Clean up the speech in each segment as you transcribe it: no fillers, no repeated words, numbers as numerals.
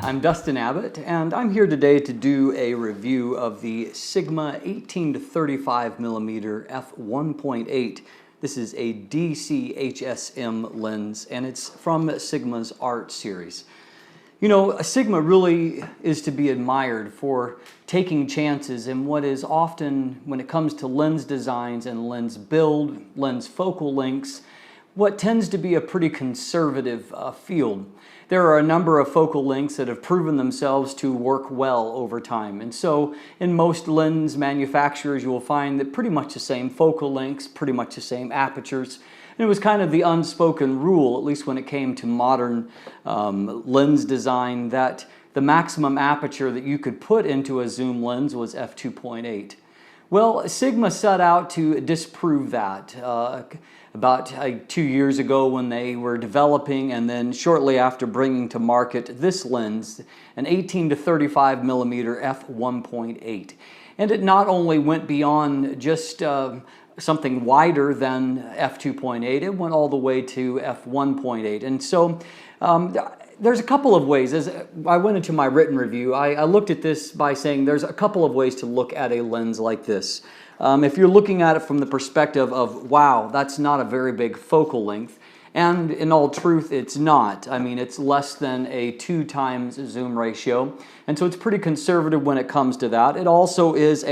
I'm Dustin Abbott, and I'm here today to do a review of the Sigma 18 to 35 millimeter f1.8. This is a DC HSM lens, and it's from Sigma's Art series. You know, Sigma really is to be admired for taking chances in what is often, when it comes to lens designs and lens build, lens focal lengths, what tends to be a pretty conservative field. There are a number of focal lengths that have proven themselves to work well over time. And so in most lens manufacturers, you will find that pretty much the same focal lengths, pretty much the same apertures. And it was kind of the unspoken rule, at least when it came to modern lens design, that the maximum aperture that you could put into a zoom lens was f2.8. Well, Sigma set out to disprove that about 2 years ago when they were developing, and then shortly after bringing to market this lens, an 18 to 35 millimeter f1.8. And it not only went beyond just something wider than f2.8, it went all the way to f1.8. And so there's a couple of ways. As I went into my written review, I looked at this by saying there's a couple of ways to look at a lens like this. If you're looking at it from the perspective of, wow, that's not a very big focal length, and in all truth, it's not. I mean, it's less than a 2 times zoom ratio, and so it's pretty conservative when it comes to that. It also is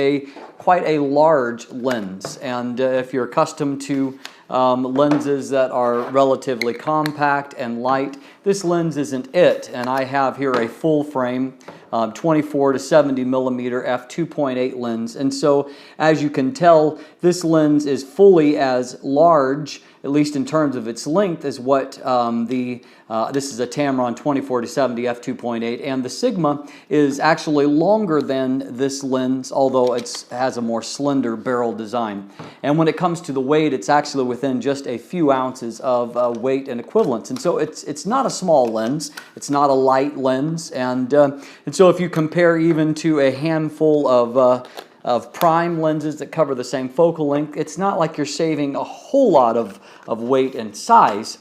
quite a large lens, and if you're accustomed to lenses that are relatively compact and light, this lens isn't it. And I have here a full frame 24 to 70 millimeter f2.8 lens, and so as you can tell, this lens is fully as large, at least in terms of its length, as what this is a Tamron 24 to 70 f2.8, and the Sigma is actually longer than this lens, although it has a more slender barrel design. And when it comes to the weight, it's actually within just a few ounces of weight and equivalence. And so it's not a small lens, it's not a light lens, and so if you compare even to a handful of prime lenses that cover the same focal length, it's not like you're saving a whole lot of weight and size.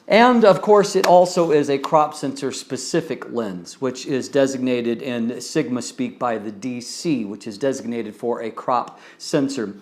And of course, it also is a crop sensor specific lens, which is designated in Sigma speak by the DC, which is designated for a crop sensor.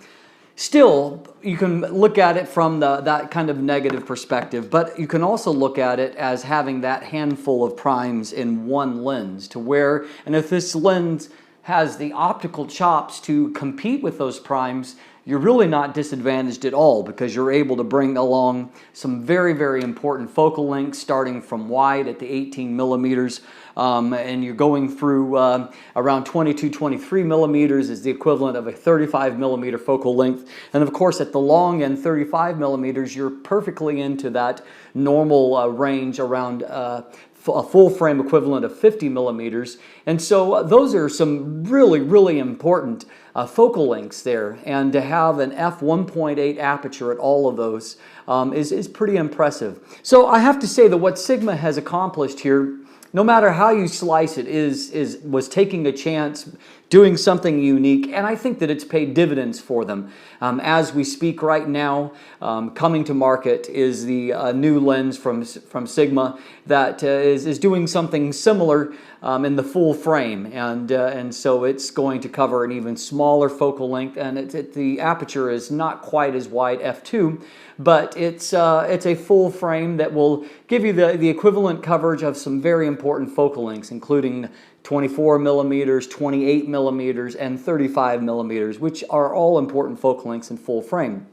Still, you can look at it from that kind of negative perspective, but you can also look at it as having that handful of primes in one lens, to where, and if this lens has the optical chops to compete with those primes, you're really not disadvantaged at all, because you're able to bring along some very, very important focal lengths, starting from wide at the 18 millimeters, and you're going through around 22, 23 millimeters is the equivalent of a 35 millimeter focal length. And of course, at the long end, 35 millimeters, you're perfectly into that normal range around a full frame equivalent of 50 millimeters. And so those are some really, really important focal lengths there. And to have an f1.8 aperture at all of those is pretty impressive. So I have to say that what Sigma has accomplished here, no matter how you slice it, was taking a chance, doing something unique, and I think that it's paid dividends for them. As we speak right now, coming to market is the new lens from Sigma that is doing something similar in the full frame, and so it's going to cover an even smaller focal length, and the aperture is not quite as wide, f2, but it's a full frame that will give you the equivalent coverage of some very important focal lengths, including 24 millimeters, 28 millimeters, and 35 millimeters, which are all important focal lengths in full frame.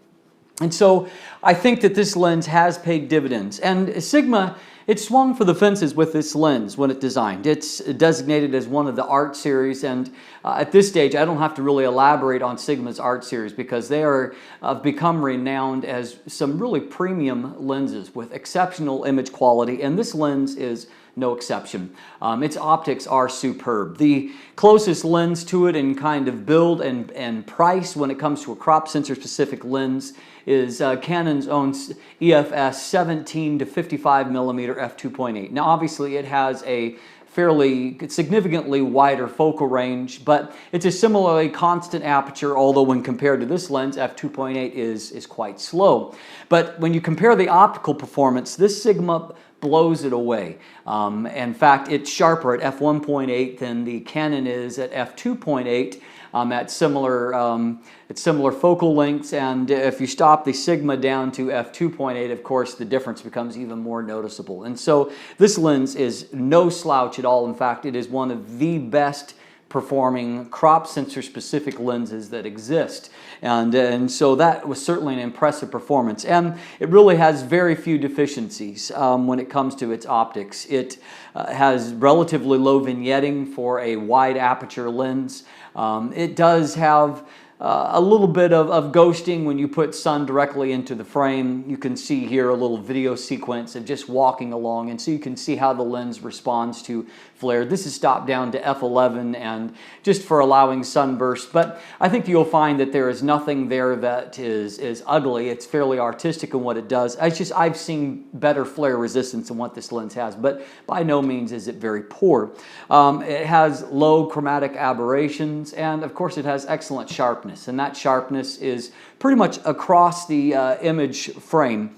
And so I think that this lens has paid dividends. And Sigma, it swung for the fences with this lens when it designed. It's designated as one of the Art series, and at this stage I don't have to really elaborate on Sigma's Art series, because they are become renowned as some really premium lenses with exceptional image quality, and this lens is no exception. Its optics are superb. The closest lens to it in kind of build and price when it comes to a crop sensor specific lens is Canon's own EFS 17 to 55 millimeter f2.8. Now obviously it has a fairly significantly wider focal range, but it's a similarly constant aperture, although when compared to this lens, f2.8 is quite slow. But when you compare the optical performance, this Sigma blows it away. In fact, it's sharper at f1.8 than the Canon is at f2.8 at similar focal lengths. And if you stop the Sigma down to f2.8, of course, the difference becomes even more noticeable. And so this lens is no slouch at all. In fact, it is one of the best performing crop sensor specific lenses that exist, and so that was certainly an impressive performance, and it really has very few deficiencies when it comes to its optics. It has relatively low vignetting for a wide aperture lens. It does have a little bit of ghosting when you put sun directly into the frame. You can see here a little video sequence of just walking along, and so you can see how the lens responds to flare. This is stopped down to f11 and just for allowing sunburst, but I think you'll find that there is nothing there that is ugly. It's fairly artistic in what it does. I've seen better flare resistance than what this lens has, but by no means is it very poor. It has low chromatic aberrations, and of course it has excellent sharpness, and that sharpness is pretty much across the image frame,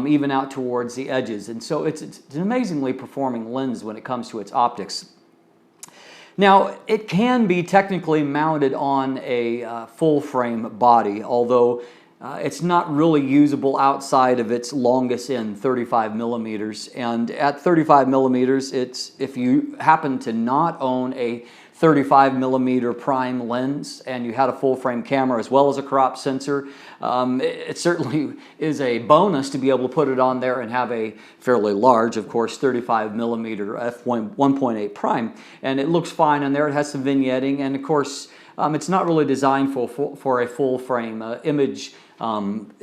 even out towards the edges. And so it's an amazingly performing lens when it comes to its optics. Now, it can be technically mounted on a full frame body, although it's not really usable outside of its longest end, 35 millimeters. And at 35 millimeters, if you happen to not own a 35 millimeter prime lens and you had a full frame camera as well as a crop sensor, it certainly is a bonus to be able to put it on there and have a fairly large, of course, 35 millimeter f1.8 prime, and it looks fine on there. It has some vignetting, and of course it's not really designed for a full frame image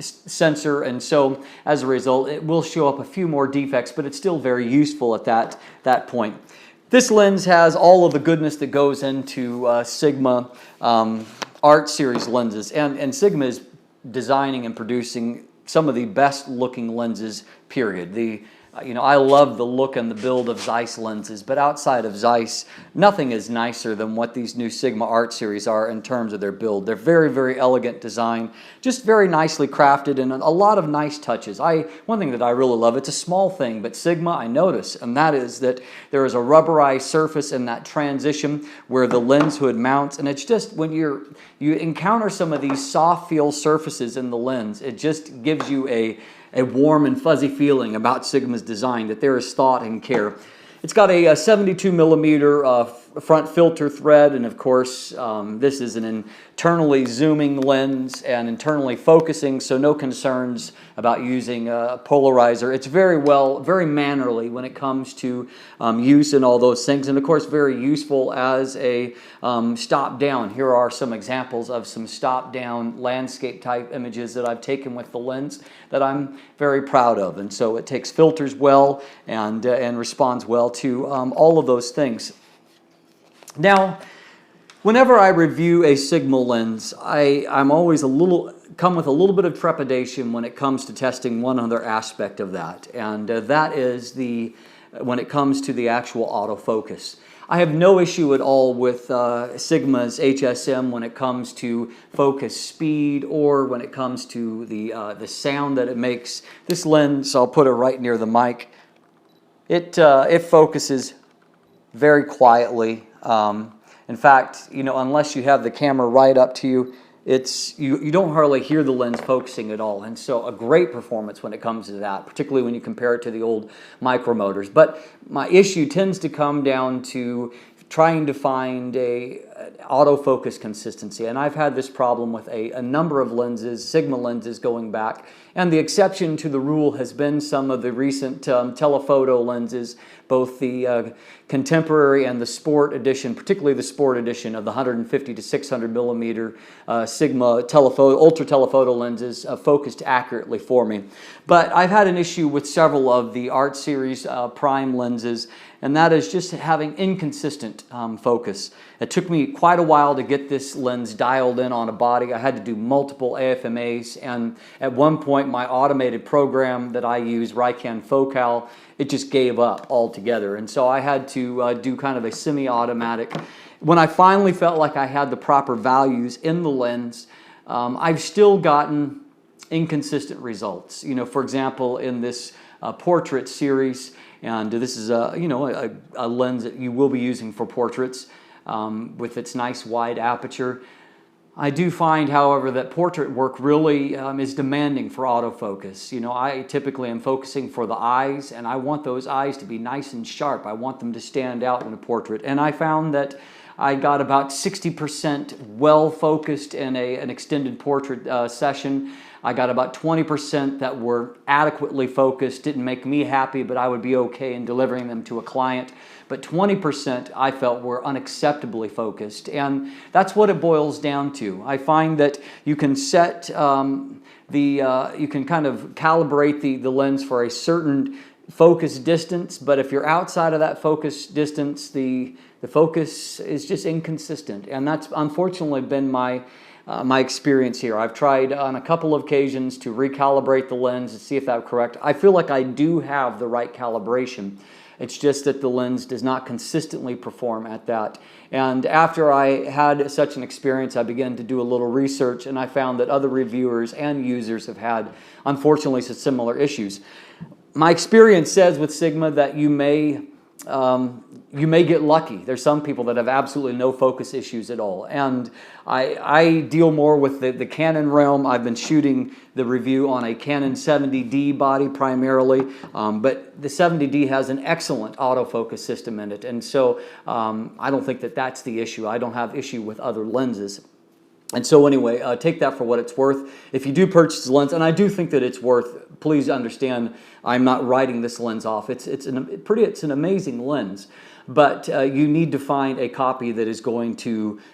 sensor, and so as a result it will show up a few more defects, but it's still very useful at that point. This lens has all of the goodness that goes into Sigma Art Series lenses, and Sigma is designing and producing some of the best looking lenses, period. I love the look and the build of Zeiss lenses, but outside of Zeiss, nothing is nicer than what these new Sigma Art Series are in terms of their build. They're very, very elegant design, just very nicely crafted, and a lot of nice touches. One thing that I really love, it's a small thing, but Sigma I notice, and that is that there is a rubberized surface in that transition where the lens hood mounts, and it's just when you encounter some of these soft feel surfaces in the lens, it just gives you a warm and fuzzy feeling about Sigma's design, that there is thought and care. It's got a 72 millimeter front filter thread, and of course this is an internally zooming lens and internally focusing, so no concerns about using a polarizer. It's very mannerly when it comes to use and all those things, and of course very useful as a stop down. Here are some examples of some stop down landscape type images that I've taken with the lens that I'm very proud of, and so it takes filters well and responds well to all of those things. Now, whenever I review a Sigma lens, I'm always come with a little bit of trepidation when it comes to testing one other aspect of that, and that is when it comes to the actual autofocus. I have no issue at all with Sigma's HSM when it comes to focus speed or when it comes to the sound that it makes. This lens, I'll put it right near the mic, it focuses very quietly. In fact, unless you have the camera right up to you, you don't hardly hear the lens focusing at all, and so a great performance when it comes to that, particularly when you compare it to the old micromotors. But my issue tends to come down to trying to find an autofocus consistency, and I've had this problem with a number of lenses, Sigma lenses going back, and the exception to the rule has been some of the recent telephoto lenses, both the contemporary and the sport edition, particularly the sport edition of the 150 to 600 millimeter Sigma ultra telephoto lenses focused accurately for me. But I've had an issue with several of the Art Series prime lenses, and that is just having inconsistent focus. It took me quite a while to get this lens dialed in on a body. I had to do multiple AFMAs, and at one point my automated program that I use, Rican Focal, it just gave up altogether, and so I had to do kind of a semi-automatic. When I finally felt like I had the proper values in the lens, I've still gotten inconsistent results. For example, in this portrait series, and this is a lens that you will be using for portraits with its nice wide aperture. I do find, however, that portrait work really is demanding for autofocus. I typically am focusing for the eyes, and I want those eyes to be nice and sharp. I want them to stand out in a portrait. And I found that I got about 60% well focused in an extended portrait session. I got about 20% that were adequately focused, didn't make me happy, but I would be okay in delivering them to a client. But 20% I felt were unacceptably focused, and that's what it boils down to. I find that you can set you can kind of calibrate the lens for a certain focus distance, but if you're outside of that focus distance, the focus is just inconsistent, and that's unfortunately been my experience here. I've tried on a couple of occasions to recalibrate the lens and see if that's correct. I feel like I do have the right calibration. It's just that the lens does not consistently perform at that. And after I had such an experience, I began to do a little research, and I found that other reviewers and users have had, unfortunately, some similar issues. My experience says with Sigma that you may get lucky. There's some people that have absolutely no focus issues at all. And I deal more with the Canon realm. I've been shooting the review on a Canon 70D body primarily, but the 70D has an excellent autofocus system in it. And so I don't think that that's the issue. I don't have issue with other lenses. And so anyway, take that for what it's worth. If you do purchase the lens, and I do think that it's worth, please understand I'm not writing this lens off. It's an amazing lens, but you need to find a copy that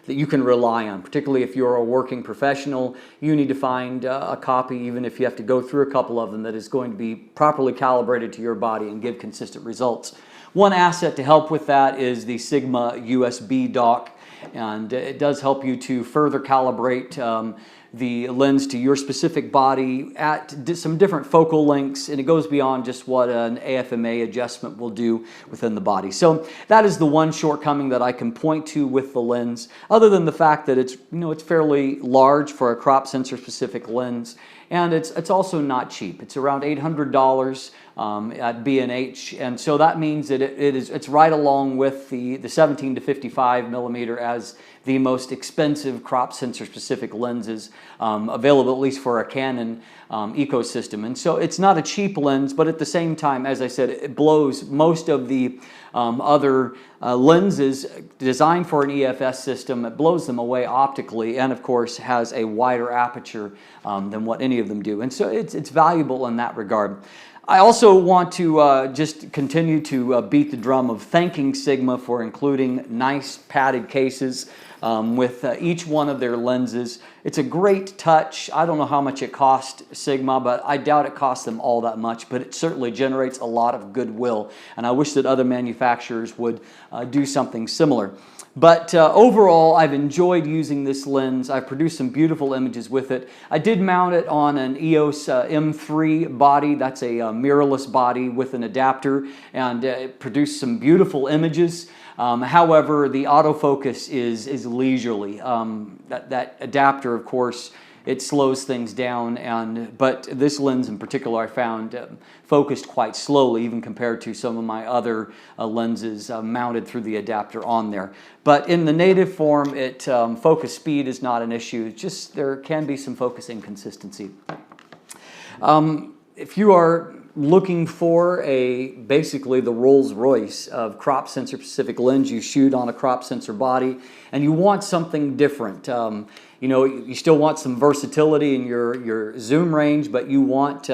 you can rely on. Particularly if you're a working professional, you need to find a copy, even if you have to go through a couple of them, that is going to be properly calibrated to your body and give consistent results. One asset to help with that is the Sigma USB dock. And it does help you to further calibrate the lens to your specific body at some different focal lengths, and it goes beyond just what an AFMA adjustment will do within the body. So that is the one shortcoming that I can point to with the lens, other than the fact that it's fairly large for a crop sensor specific lens, and it's also not cheap. It's around $800 at B&H, and so that means that it's right along with the 17 to 55 millimeter as the most expensive crop sensor specific lenses available, at least for a Canon ecosystem. And so it's not a cheap lens, but at the same time, as I said, it blows most of the other lenses designed for an EFS system. It blows them away optically, and of course has a wider aperture than what any of them do. And so it's valuable in that regard. I also want to just continue to beat the drum of thanking Sigma for including nice padded cases with each one of their lenses. It's a great touch. I don't know how much it cost Sigma, but I doubt it costs them all that much, but it certainly generates a lot of goodwill, and I wish that other manufacturers would do something similar. But overall, I've enjoyed using this lens. I've produced some beautiful images with it. I did mount it on an EOS M3 body. That's a mirrorless body with an adapter, and it produced some beautiful images. However, the autofocus is leisurely. That adapter, of course, it slows things down, but this lens in particular I found focused quite slowly, even compared to some of my other lenses mounted through the adapter on there. But in the native form, focus speed is not an issue. It's just there can be some focus inconsistency. If you are looking for basically the Rolls-Royce of crop sensor specific lens, you shoot on a crop sensor body and you want something different. You still want some versatility in your zoom range, but you want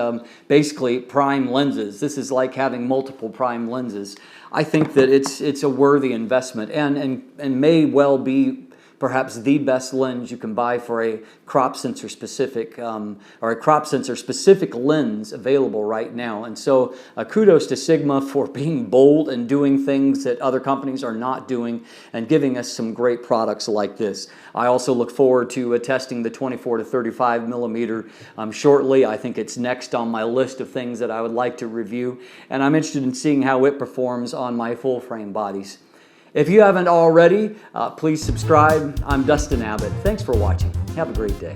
basically prime lenses. This is like having multiple prime lenses. I think that it's a worthy investment and may well be perhaps the best lens you can buy for a crop sensor specific or a crop sensor specific lens available right now. And so kudos to Sigma for being bold and doing things that other companies are not doing and giving us some great products like this. I also look forward to testing the 24 to 35 millimeter shortly. I think it's next on my list of things that I would like to review, and I'm interested in seeing how it performs on my full frame bodies. If you haven't already, please subscribe. I'm Dustin Abbott. Thanks for watching. Have a great day.